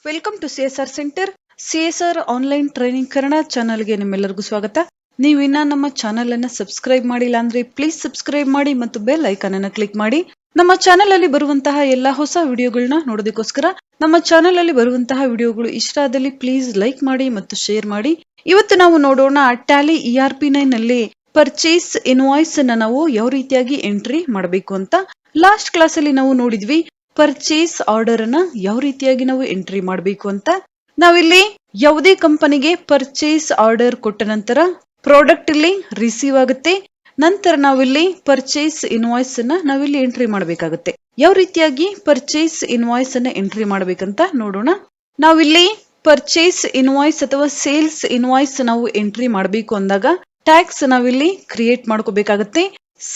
Welcome to CSR centre. CSR online training Kannada ಚಾನಲ್ಗೆ ನಿಮ್ಮೆಲ್ಲರಿಗೂ ಸ್ವಾಗತ. ನೀವು ಇನ್ನ ನಮ್ಮ ಚಾನಲ್ ಅನ್ನ ಸಬ್ಸ್ಕ್ರೈಬ್ ಮಾಡಿಲ್ಲ ಅಂದ್ರೆ ಪ್ಲೀಸ್ ಸಬ್ಸ್ಕ್ರೈಬ್ ಮಾಡಿ ಮತ್ತು ಬೆಲ್ ಐಕಾನ್ ಅನ್ನ ಕ್ಲಿಕ್ ಮಾಡಿ. ನಮ್ಮ ಚಾನಲ್ ಅಲ್ಲಿ ಬರುವಂತಹ ಎಲ್ಲಾ ಹೊಸ ವಿಡಿಯೋಗಳನ್ನ ನೋಡೋದಕ್ಕೋಸ್ಕರ ನಮ್ಮ ಚಾನಲ್ ಅಲ್ಲಿ ಬರುವಂತಹ ವಿಡಿಯೋಗಳು ಇಷ್ಟ ಆದಲ್ಲಿ ಪ್ಲೀಸ್ ಲೈಕ್ ಮಾಡಿ ಮತ್ತು ಶೇರ್ ಮಾಡಿ. ಇವತ್ತು ನಾವು ನೋಡೋಣ ಟ್ಯಾಲಿ ERP9 ನಲ್ಲಿ ಪರ್ಚೇಸ್ ಇನ್ವಾಯ್ಸ್ ಅನ್ನ ನಾವು ಯಾವ ರೀತಿಯಾಗಿ ಎಂಟ್ರಿ ಮಾಡಬೇಕು ಅಂತ. ಲಾಸ್ಟ್ ಕ್ಲಾಸ್ ಅಲ್ಲಿ ನಾವು ನೋಡಿದ್ವಿ ಪರ್ಚೇಸ್ ಆರ್ಡರ್ ಅನ್ನ ಯಾವ ರೀತಿಯಾಗಿ ನಾವು ಎಂಟ್ರಿ ಮಾಡಬೇಕು ಅಂತ. ನಾವಿಲ್ಲಿ ಯಾವುದೇ ಕಂಪನಿಗೆ ಪರ್ಚೇಸ್ ಆರ್ಡರ್ ಕೊಟ್ಟ ನಂತರ ಪ್ರಾಡಕ್ಟ್ ಇಲ್ಲಿ ರಿಸೀವ್ ಆಗುತ್ತೆ. ನಂತರ ನಾವಿಲ್ಲಿ ಪರ್ಚೇಸ್ ಇನ್ವಾಯ್ಸ್ ಅನ್ನ ನಾವಿಲ್ಲಿ ಎಂಟ್ರಿ ಮಾಡಬೇಕಾಗುತ್ತೆ. ಯಾವ ರೀತಿಯಾಗಿ ಪರ್ಚೇಸ್ ಇನ್ವಾಯ್ಸ್ ಅನ್ನ ಎಂಟ್ರಿ ಮಾಡಬೇಕಂತ ನೋಡೋಣ. ನಾವಿಲ್ಲಿ ಪರ್ಚೇಸ್ ಇನ್ವಾಯ್ಸ್ ಅಥವಾ ಸೇಲ್ಸ್ ಇನ್ವಾಯ್ಸ್ ನಾವು ಎಂಟ್ರಿ ಮಾಡಬೇಕು ಅಂದಾಗ ಟ್ಯಾಕ್ಸ್ ನಾವಿಲ್ಲಿ ಕ್ರಿಯೇಟ್ ಮಾಡ್ಕೋಬೇಕಾಗತ್ತೆ.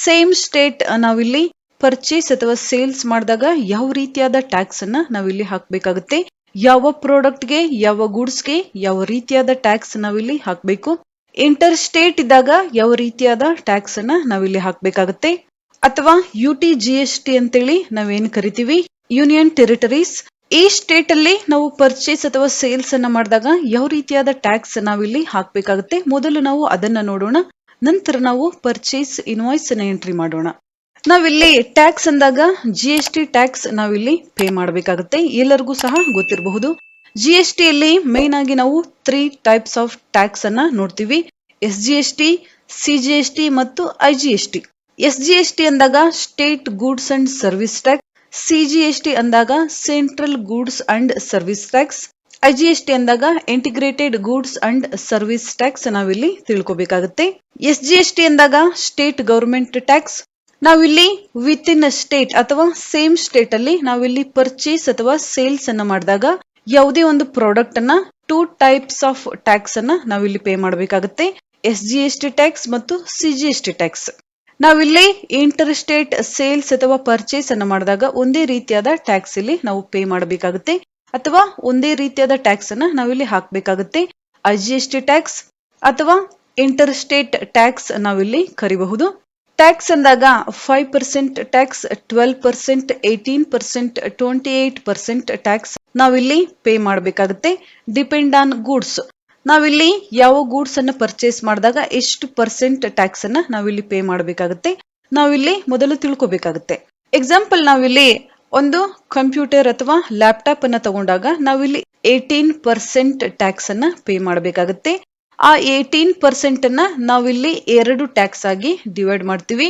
ಸೇಮ್ ಸ್ಟೇಟ್ ನಾವಿಲ್ಲಿ ಪರ್ಚೇಸ್ ಅಥವಾ ಸೇಲ್ಸ್ ಮಾಡಿದಾಗ ಯಾವ ರೀತಿಯಾದ ಟ್ಯಾಕ್ಸ್ ಅನ್ನ ನಾವಿಲ್ಲಿ ಹಾಕಬೇಕಾಗುತ್ತೆ, ಯಾವ ಪ್ರಾಡಕ್ಟ್ಗೆ ಯಾವ ಗೂಡ್ಸ್ಗೆ ಯಾವ ರೀತಿಯಾದ ಟ್ಯಾಕ್ಸ್ ನಾವಿಲ್ಲಿ ಹಾಕಬೇಕು, ಇಂಟರ್ ಸ್ಟೇಟ್ ಇದ್ದಾಗ ಯಾವ ರೀತಿಯಾದ ಟ್ಯಾಕ್ಸ್ ಅನ್ನ ನಾವಿಲ್ಲಿ ಹಾಕಬೇಕಾಗುತ್ತೆ, ಅಥವಾ UTGST ಅಂತೇಳಿ ನಾವೇನ್ ಕರಿತೀವಿ ಯೂನಿಯನ್ ಟೆರಿಟರೀಸ್. ಈ ಸ್ಟೇಟ್ ಅಲ್ಲಿ ನಾವು ಪರ್ಚೇಸ್ ಅಥವಾ ಸೇಲ್ಸ್ ಅನ್ನ ಮಾಡಿದಾಗ ಯಾವ ರೀತಿಯಾದ ಟ್ಯಾಕ್ಸ್ ನಾವಿಲ್ಲಿ ಹಾಕಬೇಕಾಗುತ್ತೆ. ಮೊದಲು ನಾವು ಅದನ್ನ ನೋಡೋಣ, ನಂತರ ನಾವು ಪರ್ಚೇಸ್ ಇನ್ವಾಯ್ಸ್ ಅನ್ನ ಎಂಟ್ರಿ ಮಾಡೋಣ. ನಾವಿಲ್ಲಿ ಟ್ಯಾಕ್ಸ್ ಅಂದಾಗ GST ಟ್ಯಾಕ್ಸ್ ನಾವಿಲ್ಲಿ ಪೇ ಮಾಡಬೇಕಾಗುತ್ತೆ. ಎಲ್ಲರಿಗೂ ಸಹ ಗೊತ್ತಿರಬಹುದು. GST ಅಲ್ಲಿ ಮೇನ್ ಆಗಿ ನಾವು 3 ಟೈಪ್ಸ್ ಆಫ್ ಟ್ಯಾಕ್ಸ್ ಅನ್ನ ನೋಡ್ತೀವಿ. SGST, CGST ಮತ್ತು IGST. SGST ಅಂದಾಗ state goods and service tax, CGST ಅಂದಾಗ central goods and service tax, IGST ಅಂದಾಗ integrated goods and service tax ನಾವಿಲ್ಲಿ ತಿಳ್ಕೊಬೇಕಾಗುತ್ತೆ. SGST ಅಂದಾಗ ಸ್ಟೇಟ್ ಗವರ್ಮೆಂಟ್ ಟ್ಯಾಕ್ಸ್. ನಾವಿಲ್ಲಿ ವಿತ್ ಇನ್ ಸ್ಟೇಟ್ ಅಥವಾ ಸೇಮ್ ಸ್ಟೇಟ್ ಅಲ್ಲಿ ನಾವಿಲ್ಲಿ ಪರ್ಚೇಸ್ ಅಥವಾ ಸೇಲ್ಸ್ ಅನ್ನ ಮಾಡಿದಾಗ ಯಾವುದೇ ಒಂದು ಪ್ರಾಡಕ್ಟ್ ಅನ್ನ 2 ಟೈಪ್ಸ್ ಆಫ್ ಟ್ಯಾಕ್ಸ್ ಅನ್ನ ನಾವಿಲ್ಲಿ ಪೇ ಮಾಡಬೇಕಾಗುತ್ತೆ. SGST ಟ್ಯಾಕ್ಸ್ ಮತ್ತು CGST ಟ್ಯಾಕ್ಸ್. ನಾವಿಲ್ಲಿ ಇಂಟರ್ ಸ್ಟೇಟ್ ಸೇಲ್ಸ್ ಅಥವಾ ಪರ್ಚೇಸ್ ಅನ್ನ ಮಾಡಿದಾಗ ಒಂದೇ ರೀತಿಯಾದ ಟ್ಯಾಕ್ಸ್ ಇಲ್ಲಿ ನಾವು ಪೇ ಮಾಡಬೇಕಾಗುತ್ತೆ ಅಥವಾ ಒಂದೇ ರೀತಿಯಾದ ಟ್ಯಾಕ್ಸ್ ಅನ್ನ ನಾವಿಲ್ಲಿ ಹಾಕಬೇಕಾಗುತ್ತೆ. IGST ಟ್ಯಾಕ್ಸ್ ಅಥವಾ ಇಂಟರ್ ಸ್ಟೇಟ್ ಟ್ಯಾಕ್ಸ್ ನಾವಿಲ್ಲಿ ಕರಿಬಹುದು. ಟ್ಯಾಕ್ಸ್ ಅಂದಾಗ 5% ಟ್ಯಾಕ್ಸ್, 12%, 18%, 28% ಟ್ಯಾಕ್ಸ್ ನಾವಿಲ್ಲಿ ಪೇ ಮಾಡಬೇಕಾಗುತ್ತೆ. Depend on goods. ನಾವಿಲ್ಲಿ ಯಾವ ಗೂಡ್ಸ್ ಅನ್ನ ಪರ್ಚೇಸ್ ಮಾಡಿದಾಗ ಎಷ್ಟು ಪರ್ಸೆಂಟ್ ಟ್ಯಾಕ್ಸ್ ಅನ್ನ ನಾವಿಲ್ಲಿ ಪೇ ಮಾಡಬೇಕಾಗುತ್ತೆ ನಾವಿಲ್ಲಿ ಮೊದಲು ತಿಳ್ಕೊಬೇಕಾಗುತ್ತೆ. ಎಕ್ಸಾಂಪಲ್ ನಾವಿಲ್ಲಿ ಒಂದು ಕಂಪ್ಯೂಟರ್ ಅಥವಾ ಲ್ಯಾಪ್ಟಾಪ್ ಅನ್ನ ತಗೊಂಡಾಗ ನಾವಿಲ್ಲಿ 18% ಟ್ಯಾಕ್ಸ್ ಅನ್ನ ಪೇ ಮಾಡಬೇಕಾಗುತ್ತೆ. ಆ 18% ಅನ್ನ ನಾವಿಲ್ಲಿ 2 ಟ್ಯಾಕ್ಸ್ ಆಗಿ ಡಿವೈಡ್ ಮಾಡ್ತೀವಿ.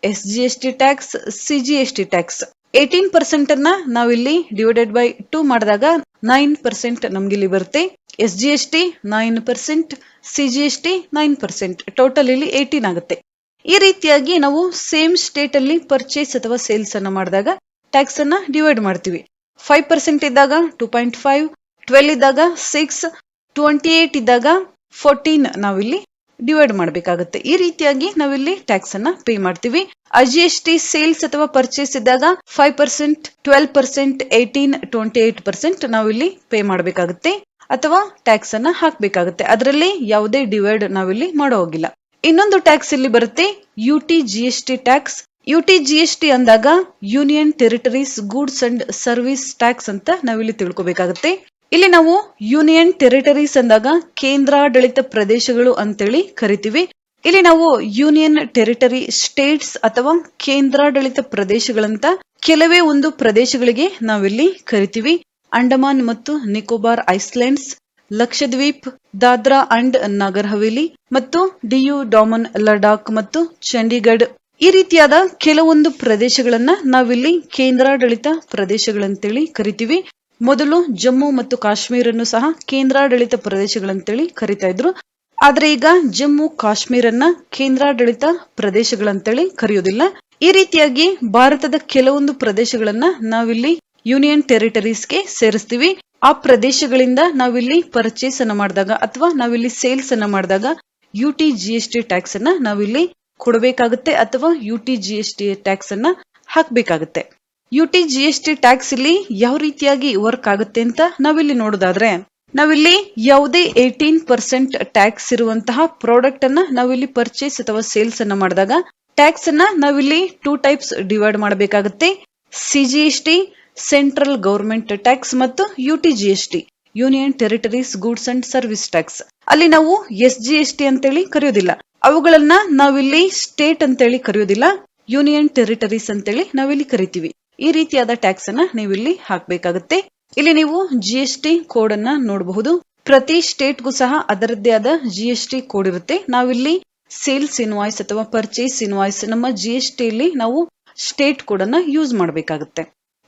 SGST tax, CGST tax. 18% ಅನ್ನ ನಾವಿಲ್ಲಿ ಡಿವೈಡೆಡ್ ಬೈ 2 ಮಾಡಿದಾಗ 9% ನಮ್ಗಿಲ್ಲಿ ಬರುತ್ತೆ. SGST 9%, CGST 9%, ಟೋಟಲ್ ಇಲ್ಲಿ 18 ಆಗುತ್ತೆ. ಈ ರೀತಿಯಾಗಿ ನಾವು ಸೇಮ್ ಸ್ಟೇಟ್ ಅಲ್ಲಿ ಪರ್ಚೇಸ್ ಅಥವಾ ಸೇಲ್ಸ್ ಅನ್ನ ಮಾಡಿದಾಗ ಟ್ಯಾಕ್ಸ್ ಅನ್ನ ಡಿವೈಡ್ ಮಾಡ್ತೀವಿ. 5% ಇದ್ದಾಗ 2.5, 12 ಇದ್ದಾಗ 6, 28 ಇದ್ದಾಗ 14 ನಾವಿಲ್ಲಿ ಡಿವೈಡ್ ಮಾಡಬೇಕಾಗುತ್ತೆ. ಈ ರೀತಿಯಾಗಿ ನಾವಿಲ್ಲಿ ಟ್ಯಾಕ್ಸ್ ಅನ್ನ ಪೇ ಮಾಡ್ತೀವಿ. IGST ಸೇಲ್ಸ್ ಅಥವಾ ಪರ್ಚೇಸ್ ಇದ್ದಾಗ 5%, 12%, 18, 28% ನಾವಿಲ್ಲಿ ಪೇ ಮಾಡಬೇಕಾಗುತ್ತೆ ಅಥವಾ ಟ್ಯಾಕ್ಸ್ ಅನ್ನ ಹಾಕಬೇಕಾಗುತ್ತೆ. ಅದರಲ್ಲಿ ಯಾವುದೇ ಡಿವೈಡ್ ನಾವಿಲ್ಲಿ ಮಾಡೋ ಹೋಗಿಲ್ಲ. ಇನ್ನೊಂದು ಟ್ಯಾಕ್ಸ್ ಇಲ್ಲಿ ಬರುತ್ತೆ UTGST ಟ್ಯಾಕ್ಸ್. UTGST ಅಂದಾಗ union territories goods and service tax ಅಂತ ನಾವಿಲ್ಲಿ ತಿಳ್ಕೊಬೇಕಾಗುತ್ತೆ. ಇಲ್ಲಿ ನಾವು ಯೂನಿಯನ್ ಟೆರಿಟರೀಸ್ ಅಂದಾಗ ಕೇಂದ್ರಾಡಳಿತ ಪ್ರದೇಶಗಳು ಅಂತೇಳಿ ಕರಿತೀವಿ. ಇಲ್ಲಿ ನಾವು ಯೂನಿಯನ್ ಟೆರಿಟರಿ ಸ್ಟೇಟ್ಸ್ ಅಥವಾ ಕೇಂದ್ರಾಡಳಿತ ಪ್ರದೇಶಗಳಂತ ಕೆಲವೇ ಒಂದು ಪ್ರದೇಶಗಳಿಗೆ ನಾವಿಲ್ಲಿ ಕರಿತೀವಿ. ಅಂಡಮಾನ್ ಮತ್ತು ನಿಕೋಬಾರ್ ಐಸ್ಲ್ಯಾಂಡ್ಸ್, ಲಕ್ಷದ್ವೀಪ್, ದಾದ್ರಾ ಅಂಡ್ ನಗರ್ ಹವೇಲಿ ಮತ್ತು DU ಡಾಮನ್, ಲಡಾಖ್ ಮತ್ತು ಚಂಡೀಗಢ. ಈ ರೀತಿಯಾದ ಕೆಲವೊಂದು ಪ್ರದೇಶಗಳನ್ನ ನಾವಿಲ್ಲಿ ಕೇಂದ್ರಾಡಳಿತ ಪ್ರದೇಶಗಳಂತೇಳಿ ಕರಿತೀವಿ. ಮೊದಲು ಜಮ್ಮು ಮತ್ತು ಕಾಶ್ಮೀರನ್ನು ಸಹ ಕೇಂದ್ರಾಡಳಿತ ಪ್ರದೇಶಗಳಂತೇಳಿ ಕರಿತಾ ಇದ್ರು. ಆದ್ರೆ ಈಗ ಜಮ್ಮು ಕಾಶ್ಮೀರನ್ನ ಕೇಂದ್ರಾಡಳಿತ ಪ್ರದೇಶಗಳಂತೇಳಿ ಕರೆಯೋದಿಲ್ಲ. ಈ ರೀತಿಯಾಗಿ ಭಾರತದ ಕೆಲವೊಂದು ಪ್ರದೇಶಗಳನ್ನ ನಾವಿಲ್ಲಿ ಯೂನಿಯನ್ ಟೆರಿಟರೀಸ್ಗೆ ಸೇರಿಸ್ತೀವಿ. ಆ ಪ್ರದೇಶಗಳಿಂದ ನಾವಿಲ್ಲಿ ಪರ್ಚೇಸ್ ಅನ್ನ ಮಾಡಿದಾಗ ಅಥವಾ ನಾವಿಲ್ಲಿ ಸೇಲ್ಸ್ ಅನ್ನ ಮಾಡಿದಾಗ UTGST ಟ್ಯಾಕ್ಸ್ ಅನ್ನ ನಾವಿಲ್ಲಿ ಕೊಡಬೇಕಾಗುತ್ತೆ ಅಥವಾ UTGST ಟ್ಯಾಕ್ಸ್ ಅನ್ನ ಹಾಕಬೇಕಾಗುತ್ತೆ. UTGST ಟ್ಯಾಕ್ಸ್ ಇಲ್ಲಿ ಯಾವ ರೀತಿಯಾಗಿ ವರ್ಕ್ ಆಗುತ್ತೆ ಅಂತ ನಾವಿಲ್ಲಿ ನೋಡೋದಾದ್ರೆ, ನಾವಿಲ್ಲಿ ಯಾವುದೇ 18% ಟ್ಯಾಕ್ಸ್ ಇರುವಂತಹ ಪ್ರಾಡಕ್ಟ್ ಅನ್ನ ನಾವಿಲ್ಲಿ ಪರ್ಚೇಸ್ ಅಥವಾ ಸೇಲ್ಸ್ ಅನ್ನ ಮಾಡಿದಾಗ ಟ್ಯಾಕ್ಸ್ ಅನ್ನ ನಾವಿಲ್ಲಿ 2 ಟೈಪ್ಸ್ ಡಿವೈಡ್ ಮಾಡಬೇಕಾಗುತ್ತೆ. CGST ಸೆಂಟ್ರಲ್ ಗೌರ್ಮೆಂಟ್ ಟ್ಯಾಕ್ಸ್ ಮತ್ತು UTGST, union territories goods and service tax. ಅಲ್ಲಿ ನಾವು SGST ಅಂತೇಳಿ ಕರೆಯೋದಿಲ್ಲ. ಅವುಗಳನ್ನ ನಾವಿಲ್ಲಿ ಸ್ಟೇಟ್ ಅಂತೇಳಿ ಕರೆಯೋದಿಲ್ಲ, ಯೂನಿಯನ್ ಟೆರಿಟರೀಸ್ ಅಂತೇಳಿ ನಾವಿಲ್ಲಿ ಕರಿತೀವಿ. ಈ ರೀತಿಯಾದ ಟ್ಯಾಕ್ಸ್ ಅನ್ನ ನೀವಿಲ್ಲಿ ಹಾಕಬೇಕಾಗುತ್ತೆ. ಇಲ್ಲಿ ನೀವು GST ಕೋಡ್ ಅನ್ನ ನೋಡಬಹುದು. ಪ್ರತಿ ಸ್ಟೇಟ್ಗೂ ಸಹ ಅದರದ್ದೇ ಆದ GST ಕೋಡ್ ಇರುತ್ತೆ. ನಾವಿಲ್ಲಿ ಸೇಲ್ಸ್ ಇನ್ವಾಯ್ಸ್ ಅಥವಾ ಪರ್ಚೇಸ್ ಇನ್ವಾಯ್ಸ್ ನಮ್ಮ GST ಇಲ್ಲಿ ನಾವು ಸ್ಟೇಟ್ ಕೋಡ್ ಅನ್ನ ಯೂಸ್ ಮಾಡಬೇಕಾಗುತ್ತೆ.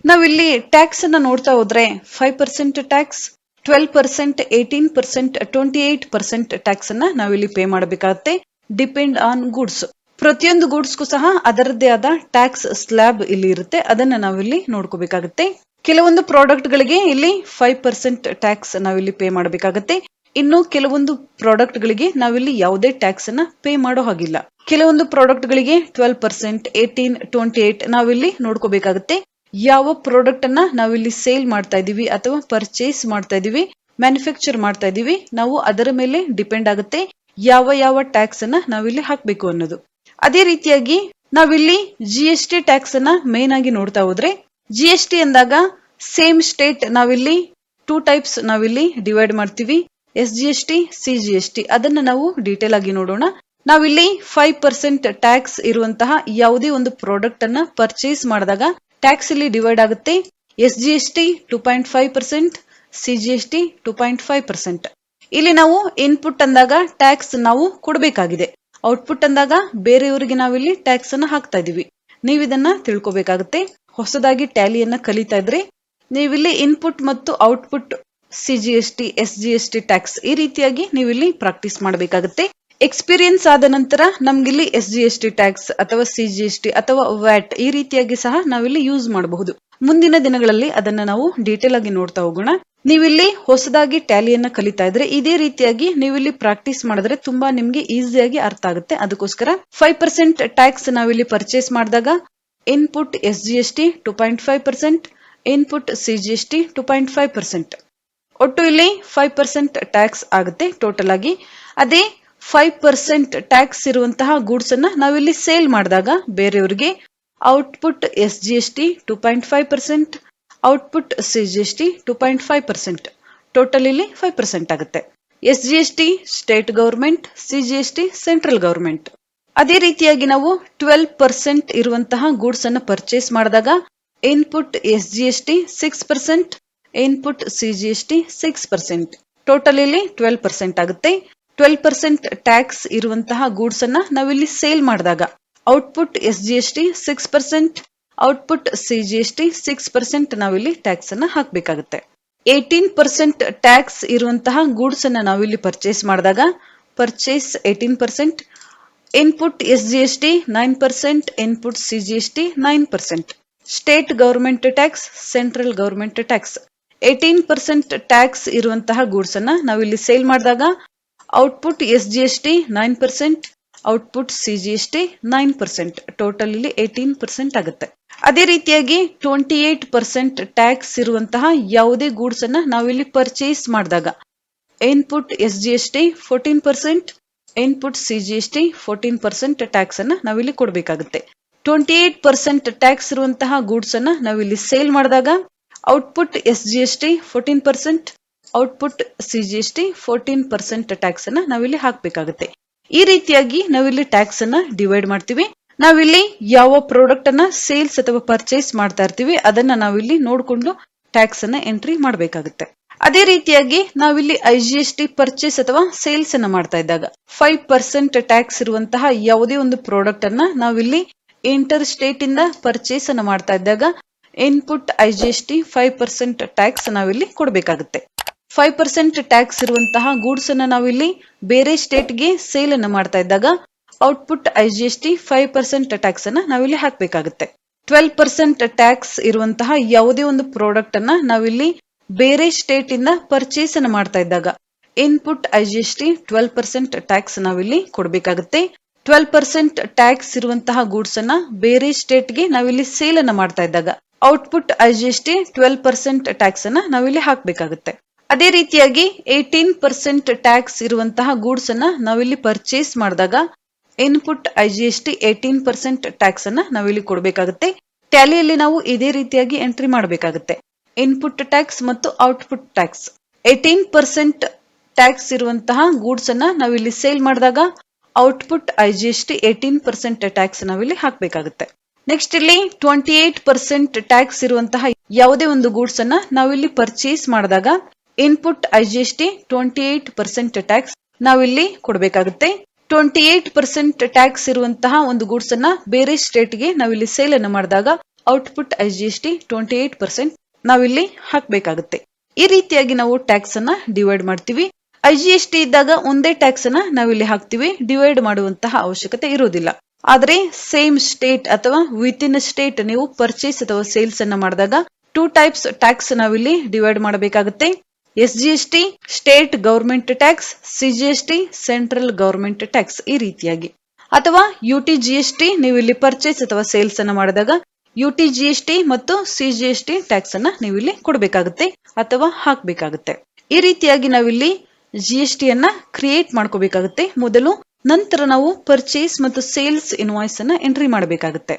ನಾವಿಲ್ಲಿ ಟ್ಯಾಕ್ಸ್ ಅನ್ನ ನೋಡ್ತಾ ಹೋದ್ರೆ 5% ಟ್ಯಾಕ್ಸ್, 12%, 18%, 28% ಟ್ಯಾಕ್ಸ್ ಅನ್ನ ನಾವಿಲ್ಲಿ ಪೇ ಮಾಡಬೇಕಾಗುತ್ತೆ. Depend on goods. ಪ್ರತಿಯೊಂದು ಗೂಡ್ಸ್ಗೂ ಸಹ ಅದರದ್ದೇ ಆದ ಟ್ಯಾಕ್ಸ್ ಸ್ಲ್ಯಾಬ್ ಇಲ್ಲಿ ಇರುತ್ತೆ. ಅದನ್ನ ನಾವಿಲ್ಲಿ ನೋಡ್ಕೋಬೇಕಾಗುತ್ತೆ. ಕೆಲವೊಂದು ಪ್ರಾಡಕ್ಟ್ ಗಳಿಗೆ ಇಲ್ಲಿ 5% ಟ್ಯಾಕ್ಸ್ ನಾವಿಲ್ಲಿ ಪೇ ಮಾಡಬೇಕಾಗುತ್ತೆ. ಇನ್ನು ಕೆಲವೊಂದು ಪ್ರಾಡಕ್ಟ್ ಗಳಿಗೆ ನಾವಿಲ್ಲಿ ಯಾವುದೇ ಟ್ಯಾಕ್ಸ್ ಅನ್ನ ಪೇ ಮಾಡೋ ಹಾಗಿಲ್ಲ. ಕೆಲವೊಂದು ಪ್ರಾಡಕ್ಟ್ ಗಳಿಗೆ 12%, 18, 28 ನಾವಿಲ್ಲಿ ನೋಡ್ಕೋಬೇಕಾಗುತ್ತೆ. ಯಾವ ಪ್ರಾಡಕ್ಟ್ ಅನ್ನ ನಾವಿಲ್ಲಿ ಸೇಲ್ ಮಾಡ್ತಾ ಇದೀವಿ ಅಥವಾ ಪರ್ಚೇಸ್ ಮಾಡ್ತಾ ಇದೀವಿ, ಮ್ಯಾನುಫ್ಯಾಕ್ಚರ್ ಮಾಡ್ತಾ ಇದೀವಿ, ನಾವು ಅದರ ಮೇಲೆ ಡಿಪೆಂಡ್ ಆಗುತ್ತೆ ಯಾವ ಟ್ಯಾಕ್ಸ್ ಅನ್ನ ನಾವಿಲ್ಲಿ ಹಾಕಬೇಕು ಅನ್ನೋದು. ಅದೇ ರೀತಿಯಾಗಿ ನಾವಿಲ್ಲಿ GST ಟ್ಯಾಕ್ಸ್ ಅನ್ನ ಮೇನ್ ಆಗಿ ನೋಡ್ತಾ ಹೋದ್ರೆ, GST ಅಂದಾಗ ಸೇಮ್ ಸ್ಟೇಟ್ ನಾವಿಲ್ಲಿ 2 ಟೈಪ್ಸ್ ನಾವಿಲ್ಲಿ ಡಿವೈಡ್ ಮಾಡ್ತೀವಿ. SGST, CGST. ಅದನ್ನ ನಾವು ಡೀಟೇಲ್ ಆಗಿ ನೋಡೋಣ. ನಾವಿಲ್ಲಿ 5% ಟ್ಯಾಕ್ಸ್ ಇರುವಂತಹ ಯಾವುದೇ ಒಂದು ಪ್ರಾಡಕ್ಟ್ ಅನ್ನ ಪರ್ಚೇಸ್ ಮಾಡಿದಾಗ ಟ್ಯಾಕ್ಸ್ ಇಲ್ಲಿ ಡಿವೈಡ್ ಆಗುತ್ತೆ. SGST 2.5%, CGST 2.5%. ಇಲ್ಲಿ ನಾವು ಇನ್ಪುಟ್ ಅಂದಾಗ ಟ್ಯಾಕ್ಸ್ ನಾವು ಕೊಡಬೇಕಾಗಿದೆ. ಔಟ್ಪುಟ್ ಅಂದಾಗ ಬೇರೆಯವರಿಗೆ ನಾವಿಲ್ಲಿ ಟ್ಯಾಕ್ಸ್ ಅನ್ನ ಹಾಕ್ತಾ ಇದೀವಿ. ನೀವು ಇದನ್ನ ತಿಳ್ಕೊಬೇಕಾಗುತ್ತೆ. ಹೊಸದಾಗಿ ಟ್ಯಾಲಿಯನ್ನ ಕಲಿತಾ ಇದ್ರೆ ನೀವಿಲ್ಲಿ ಇನ್ಪುಟ್ ಮತ್ತು ಔಟ್ಪುಟ್ CGST, SGST ಟ್ಯಾಕ್ಸ್ ಈ ರೀತಿಯಾಗಿ ನೀವಿಲ್ಲಿ ಪ್ರಾಕ್ಟೀಸ್ ಮಾಡಬೇಕಾಗುತ್ತೆ. ಎಕ್ಸ್ಪೀರಿಯನ್ಸ್ ಆದ ನಂತರ ನಮ್ಗಿಲ್ಲಿ SGST ಟ್ಯಾಕ್ಸ್ ಅಥವಾ CGST ಅಥವಾ ವ್ಯಾಟ್ ಈ ರೀತಿಯಾಗಿ ಸಹ ನಾವಿಲ್ಲಿ ಯೂಸ್ ಮಾಡಬಹುದು. ಮುಂದಿನ ದಿನಗಳಲ್ಲಿ ಅದನ್ನ ನಾವು ಡೀಟೇಲ್ ಆಗಿ ನೋಡ್ತಾ ಹೋಗೋಣ. ನೀವಿಲ್ಲಿ ಹೊಸದಾಗಿ ಟ್ಯಾಲಿಯನ್ನ ಕಲಿತಾ ಇದ್ರೆ ಇದೇ ರೀತಿಯಾಗಿ ನೀವಿಲ್ಲಿ ಪ್ರಾಕ್ಟೀಸ್ ಮಾಡಿದ್ರೆ ತುಂಬಾ ನಿಮ್ಗೆ ಈಸಿಯಾಗಿ ಅರ್ಥ ಆಗುತ್ತೆ. ಅದಕ್ಕೋಸ್ಕರ 5% ಟ್ಯಾಕ್ಸ್ ನಾವಿಲ್ಲಿ ಪರ್ಚೇಸ್ ಮಾಡಿದಾಗ ಇನ್ಪುಟ್ SGST 2.5%, ಇನ್ಪುಟ್ CGST 2.5%. ಒಟ್ಟು ಇಲ್ಲಿ 5% ಟ್ಯಾಕ್ಸ್ ಆಗುತ್ತೆ ಟೋಟಲ್ ಆಗಿ. ಅದೇ 5% ಟ್ಯಾಕ್ಸ್ ಇರುವಂತಹ ಗೂಡ್ಸ್ ಅನ್ನ ನಾವಿಲ್ಲಿ ಸೇಲ್ ಮಾಡಿದಾಗ ಬೇರೆಯವರಿಗೆ output SGST 2.5%, output CGST 2.5%. Total ಇಲ್ಲಿ 5% ಆಗುತ್ತೆ. SGST state government, CGST central government. ಅದೇ ರೀತಿಯಾಗಿ ನಾವು 12% ಇರುವಂತಹ ಗೂಡ್ಸ್ ಅನ್ನ ಪರ್ಚೇಸ್ ಮಾಡಿದಾಗ input SGST 6%, input CGST 6%. Total ಇಲ್ಲಿ 12% ಆಗುತ್ತೆ. 12% ಟ್ಯಾಕ್ಸ್ ಇರುವಂತಹ ಗೂಡ್ಸ್ ಅನ್ನ ನಾವಿಲ್ಲಿ ಸೇಲ್ ಮಾಡಿದಾಗ ಔಟ್ಪುಟ್ SGST 6%, ಔಟ್ಪುಟ್ CGST 6% ನಾವಿಲ್ಲಿ ಟ್ಯಾಕ್ಸ್ ಅನ್ನ ಹಾಕಬೇಕಾಗುತ್ತೆ. 18% ಟ್ಯಾಕ್ಸ್ ಇರುವಂತಹ ಗೂಡ್ಸ್ ಅನ್ನ ನಾವಿಲ್ಲಿ ಪರ್ಚೇಸ್ ಮಾಡಿದಾಗ purchase 18%, input SGST 9%, input CGST 9%. State government tax, central government tax. 18% tax ಇರುವಂತಹ ಗೂಡ್ಸ್ ಅನ್ನ ನಾವಿಲ್ಲಿ ಸೇಲ್ ಮಾಡಿದಾಗ output SGST 9%, output CGST 9%. Total ಇಲ್ಲಿ 18% ಆಗುತ್ತೆ. ಅದೇ ರೀತಿಯಾಗಿ 28% ಟ್ಯಾಕ್ಸ್ ಇರುವಂತಹ ಯಾವುದೇ ಗೂಡ್ಸ್ ಅನ್ನ ನಾವಿಲ್ಲಿ ಪರ್ಚೇಸ್ ಮಾಡಿದಾಗ input SGST 14%, input CGST 14% tax ಅನ್ನ ನಾವಿಲ್ಲಿ ಕೊಡಬೇಕಾಗುತ್ತೆ. 28% ಟ್ಯಾಕ್ಸ್ ಇರುವಂತಹ ಗೂಡ್ಸ್ ಅನ್ನ ನಾವಿಲ್ಲಿ ಸೇಲ್ ಮಾಡಿದಾಗ output SGST 14%, output CGST 14% tax ಅನ್ನ ನಾವಿಲ್ಲಿ ಹಾಕಬೇಕಾಗುತ್ತೆ. ಈ ರೀತಿಯಾಗಿ ನಾವಿಲ್ಲಿ ಟ್ಯಾಕ್ಸ್ ಅನ್ನ ಡಿವೈಡ್ ಮಾಡ್ತೀವಿ. ನಾವಿಲ್ಲಿ ಯಾವ ಪ್ರಾಡಕ್ಟ್ ಅನ್ನ ಸೇಲ್ಸ್ ಅಥವಾ ಪರ್ಚೇಸ್ ಮಾಡ್ತಾ ಇರ್ತೀವಿ ಅದನ್ನ ನಾವಿಲ್ಲಿ ನೋಡ್ಕೊಂಡು ಟ್ಯಾಕ್ಸ್ ಅನ್ನ ಎಂಟ್ರಿ ಮಾಡಬೇಕಾಗುತ್ತೆ. ಅದೇ ರೀತಿಯಾಗಿ ನಾವಿಲ್ಲಿ IGST ಪರ್ಚೇಸ್ ಅಥವಾ ಸೇಲ್ಸ್ ಅನ್ನ ಮಾಡ್ತಾ ಇದ್ದಾಗ 5% ಟ್ಯಾಕ್ಸ್ ಇರುವಂತಹ ಯಾವುದೇ ಒಂದು ಪ್ರಾಡಕ್ಟ್ ಅನ್ನ ನಾವಿಲ್ಲಿ ಇಂಟರ್ ಸ್ಟೇಟ್ ಇಂದ ಪರ್ಚೇಸ್ ಅನ್ನ ಮಾಡ್ತಾ ಇದ್ದಾಗ ಇನ್ಪುಟ್ IGST 5% ಟ್ಯಾಕ್ಸ್ ನಾವಿಲ್ಲಿ ಕೊಡಬೇಕಾಗುತ್ತೆ. 5% ಟ್ಯಾಕ್ಸ್ ಇರುವಂತಹ ಗೂಡ್ಸ್ ಅನ್ನ ನಾವಿಲ್ಲಿ ಬೇರೆ ಸ್ಟೇಟ್ಗೆ ಸೇಲ್ ಅನ್ನ ಮಾಡ್ತಾ ಇದ್ದಾಗ ಔಟ್ಪುಟ್ IGST 5% ಟ್ಯಾಕ್ಸ್ ಅನ್ನ ನಾವಿಲ್ಲಿ ಹಾಕಬೇಕಾಗುತ್ತೆ. 12% ಟ್ಯಾಕ್ಸ್ ಇರುವಂತಹ ಯಾವುದೇ ಒಂದು ಪ್ರಾಡಕ್ಟ್ ಅನ್ನ ನಾವಿಲ್ಲಿ ಬೇರೆ ಸ್ಟೇಟ್ ಇಂದ ಪರ್ಚೇಸ್ ಅನ್ನ ಮಾಡ್ತಾ ಇದ್ದಾಗ ಇನ್ಪುಟ್ IGST 12% ಟ್ಯಾಕ್ಸ್ ನಾವಿಲ್ಲಿ ಕೊಡಬೇಕಾಗುತ್ತೆ. 12% ಟ್ಯಾಕ್ಸ್ ಇರುವಂತಹ ಗೂಡ್ಸ್ ಅನ್ನ ಬೇರೆ ಸ್ಟೇಟ್ಗೆ ನಾವಿಲ್ಲಿ ಸೇಲ್ ಅನ್ನ ಮಾಡ್ತಾ ಇದ್ದಾಗ ಔಟ್ಪುಟ್ IGST 12% ಟ್ಯಾಕ್ಸ್ ಅನ್ನ ನಾವಿಲ್ಲಿ ಹಾಕಬೇಕಾಗುತ್ತೆ. ಅದೇ ರೀತಿಯಾಗಿ 18% ಟ್ಯಾಕ್ಸ್ ಇರುವಂತಹ ಗೂಡ್ಸ್ ಅನ್ನ ನಾವಿಲ್ಲಿ ಪರ್ಚೇಸ್ ಮಾಡಿದಾಗ ಇನ್ಪುಟ್ IGST 18% ಟ್ಯಾಕ್ಸ್ ಅನ್ನ ನಾವಿಲ್ಲಿ ಕೊಡಬೇಕಾಗುತ್ತೆ. ಟ್ಯಾಲಿಯಲ್ಲಿ ನಾವು ಇದೇ ರೀತಿಯಾಗಿ ಎಂಟ್ರಿ ಮಾಡಬೇಕಾಗುತ್ತೆ. ಇನ್ಪುಟ್ ಟ್ಯಾಕ್ಸ್ ಮತ್ತು ಔಟ್ಪುಟ್ ಟ್ಯಾಕ್ಸ್. 18% ಟ್ಯಾಕ್ಸ್ ಇರುವಂತಹ ಗೂಡ್ಸ್ ಅನ್ನ ನಾವಿಲ್ಲಿ ಸೇಲ್ ಮಾಡಿದಾಗ ಔಟ್ಪುಟ್ IGST 18% ಟ್ಯಾಕ್ಸ್ ನಾವಿಲ್ಲಿ ಹಾಕಬೇಕಾಗುತ್ತೆ. ನೆಕ್ಸ್ಟ್ ಇಲ್ಲಿ 28% ಟ್ಯಾಕ್ಸ್ ಇರುವಂತಹ ಯಾವುದೇ ಒಂದು ಗೂಡ್ಸ್ ಅನ್ನ ನಾವಿಲ್ಲಿ ಪರ್ಚೇಸ್ ಮಾಡಿದಾಗ ಇನ್ಪುಟ್ IGST 28% ಟ್ಯಾಕ್ಸ್ ನಾವಿಲ್ಲಿ ಕೊಡಬೇಕಾಗುತ್ತೆ. 28% ಟ್ಯಾಕ್ಸ್ ಇರುವಂತಹ ಒಂದು ಗೂಡ್ಸ್ ಅನ್ನ ಬೇರೆ ಸ್ಟೇಟ್ ಗೆ ನಾವಿಲ್ಲಿ ಸೇಲ್ ಅನ್ನು ಮಾಡಿದಾಗ ಔಟ್ಪುಟ್ IGST 28% ನಾವಿಲ್ಲಿ ಹಾಕಬೇಕಾಗುತ್ತೆ. ಈ ರೀತಿಯಾಗಿ ನಾವು ಟ್ಯಾಕ್ಸ್ ಅನ್ನ ಡಿವೈಡ್ ಮಾಡ್ತೀವಿ. IGST ಇದ್ದಾಗ ಒಂದೇ ಟ್ಯಾಕ್ಸ್ ಅನ್ನ ನಾವಿಲ್ಲಿ ಹಾಕ್ತಿವಿ, ಡಿವೈಡ್ ಮಾಡುವಂತಹ ಅವಶ್ಯಕತೆ ಇರುವುದಿಲ್ಲ. ಆದ್ರೆ ಸೇಮ್ ಸ್ಟೇಟ್ ಅಥವಾ ವಿತ್ ಇನ್ ಸ್ಟೇಟ್ ನೀವು ಪರ್ಚೇಸ್ ಅಥವಾ ಸೇಲ್ಸ್ ಅನ್ನ ಮಾಡಿದಾಗ 2 ಟೈಪ್ಸ್ ಟ್ಯಾಕ್ಸ್ ನಾವಿಲ್ಲಿ ಡಿವೈಡ್ ಮಾಡಬೇಕಾಗುತ್ತೆ. SGST state government tax, CGST central government tax ಈ ರೀತಿಯಾಗಿ. ಅಥವಾ UTGST ನೀವು ಇಲ್ಲಿ ಪರ್ಚೇಸ್ ಅಥವಾ ಸೇಲ್ಸ್ ಅನ್ನ ಮಾಡಿದಾಗ UTGST ಮತ್ತು CGST ಟ್ಯಾಕ್ಸ್ ಅನ್ನ ನೀವು ಇಲ್ಲಿ ಕೊಡಬೇಕಾಗುತ್ತೆ ಅಥವಾ ಹಾಕಬೇಕಾಗುತ್ತೆ. ಈ ರೀತಿಯಾಗಿ ನಾವಿಲ್ಲಿ GST ಅನ್ನ ಕ್ರಿಯೇಟ್ ಮಾಡ್ಕೋಬೇಕಾಗುತ್ತೆ ಮೊದಲು. ನಂತರ ನಾವು ಪರ್ಚೇಸ್ ಮತ್ತು ಸೇಲ್ಸ್ ಇನ್ವಾಯ್ಸ್ ಅನ್ನ ಎಂಟ್ರಿ ಮಾಡಬೇಕಾಗುತ್ತೆ.